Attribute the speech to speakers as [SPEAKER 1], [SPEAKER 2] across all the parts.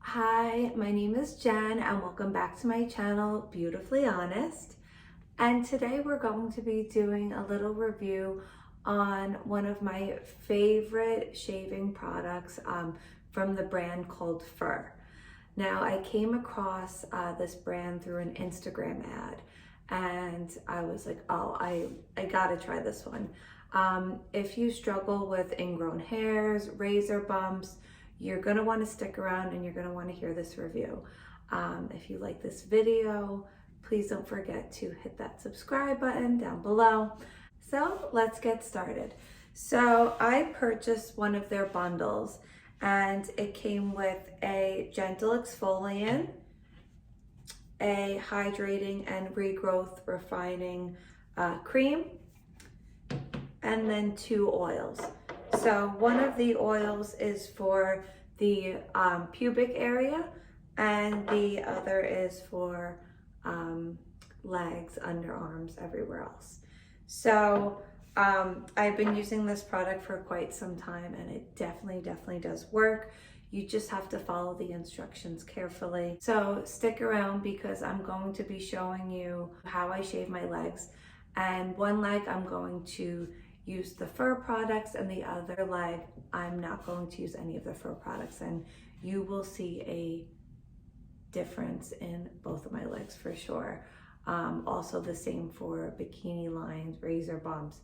[SPEAKER 1] Hi, my name is Jen and welcome back to my channel, Beautifully Honest. And today we're going to be doing a little review on one of my favorite shaving products from the brand called Fur. Now, I came across this brand through an Instagram ad and I was like, oh, I gotta try this one. If you struggle with ingrown hairs, razor bumps, you're gonna wanna stick around and you're gonna wanna hear this review. If you like this video, please don't forget to hit that subscribe button down below. So let's get started. So I purchased one of their bundles and it came with a gentle exfoliant, a hydrating and regrowth refining cream, and then 2 oils. So one of the oils is for the pubic area and the other is for legs, underarms, everywhere else. So I've been using this product for quite some time and it definitely does work. You just have to follow the instructions carefully. So stick around because I'm going to be showing you how I shave my legs. And one leg I'm going to use the Fur products and the other leg I'm not going to use any of the Fur products, and you will see a difference in both of my legs for sure. Also the same for bikini lines, razor bumps.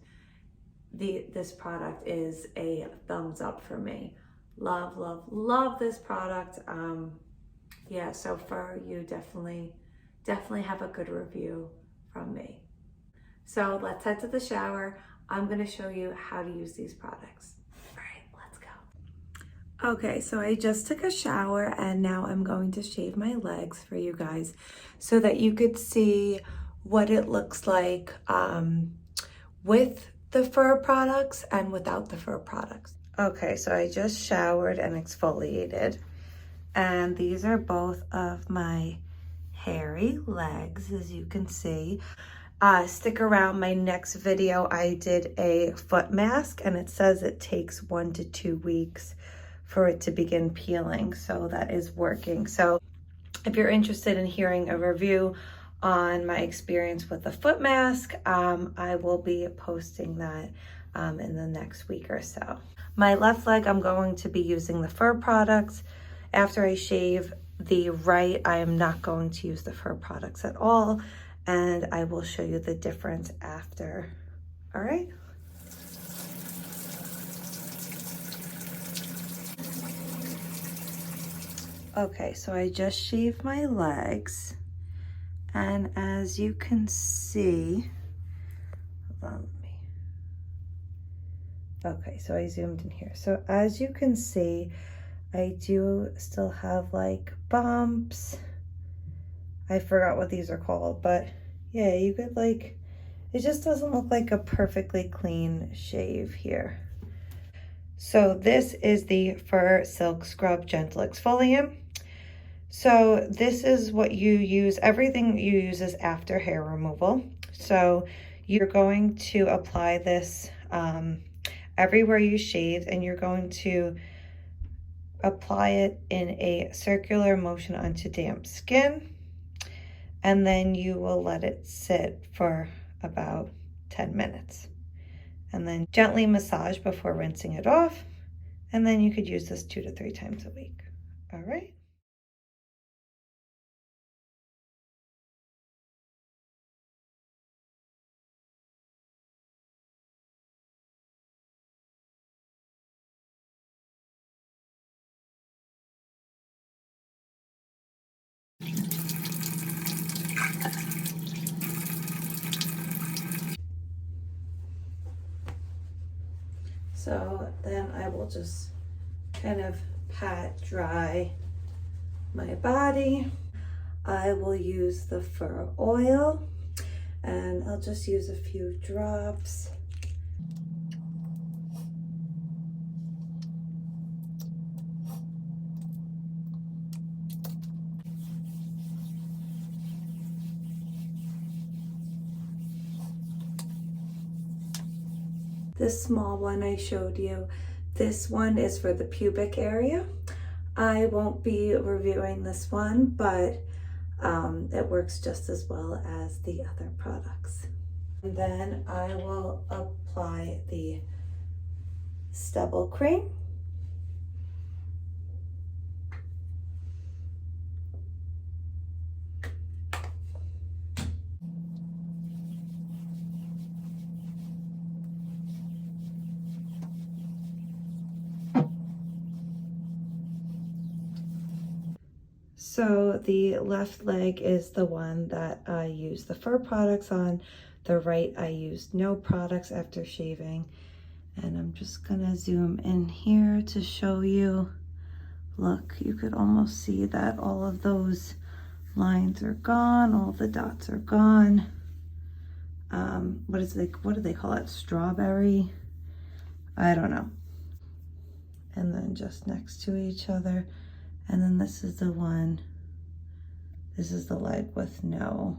[SPEAKER 1] This product is a thumbs up for me. Love this product. Yeah, so far you definitely have a good review from me. So let's head to the shower. I'm gonna show you how to use these products. All right, let's go. Okay, so I just took a shower and now I'm going to shave my legs for you guys so that you could see what it looks like with the Fur products and without the Fur products. Okay, so I just showered and exfoliated, and these are both of my hairy legs, as you can see. Stick around, my next video I did a foot mask and it says it takes 1 to 2 weeks for it to begin peeling, so that is working. So if you're interested in hearing a review on my experience with the foot mask, I will be posting that in the next week or so. My left leg, I'm going to be using the Fur products. After I shave the right, I am not going to use the Fur products at all, and I will show you the difference after. All right. Okay, so I just shaved my legs, and as you can see, hold on, okay, so I zoomed in here. So as you can see, I do still have like bumps. I forgot what these are called, but yeah, you could like, it just doesn't look like a perfectly clean shave here. So this is the Fur Silk Scrub Gentle Exfoliant. So this is what you use, everything you use is after hair removal. So you're going to apply this everywhere you shave, and you're going to apply it in a circular motion onto damp skin, and then you will let it sit for about 10 minutes and then gently massage before rinsing it off, and then you could use this 2 to 3 times a week. All right. So then I will just kind of pat dry my body. I will use the Fur oil and I'll just use a few drops. This small one I showed you, this one is for the pubic area. I won't be reviewing this one, but it works just as well as the other products. And then I will apply the stubble cream. So the left leg is the one that I use the fur products on. The right, I used no products after shaving. And I'm just gonna zoom in here to show you. Look, you could almost see that all of those lines are gone, all the dots are gone. What do they call it? Strawberry? I don't know. And then just next to each other. And then this is the one, this is the leg with no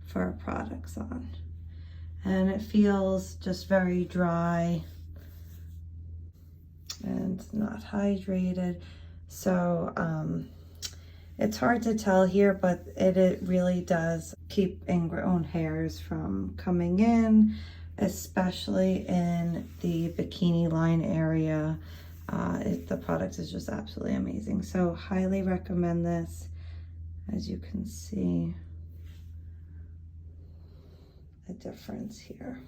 [SPEAKER 1] fur products on. And it feels just very dry and not hydrated. So it's hard to tell here, but it really does keep ingrown hairs from coming in, especially in the bikini line area. The product is just absolutely amazing. So highly recommend this. As you can see, a difference here.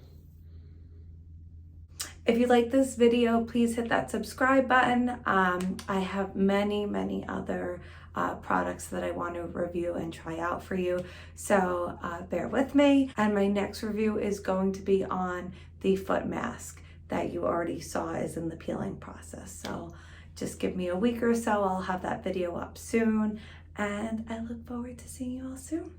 [SPEAKER 1] If you like this video, please hit that subscribe button. I have many other products that I want to review and try out for you. So bear with me. And my next review is going to be on the foot mask that you already saw is in the peeling process. So just give me a week or so. I'll have that video up soon. And I look forward to seeing you all soon.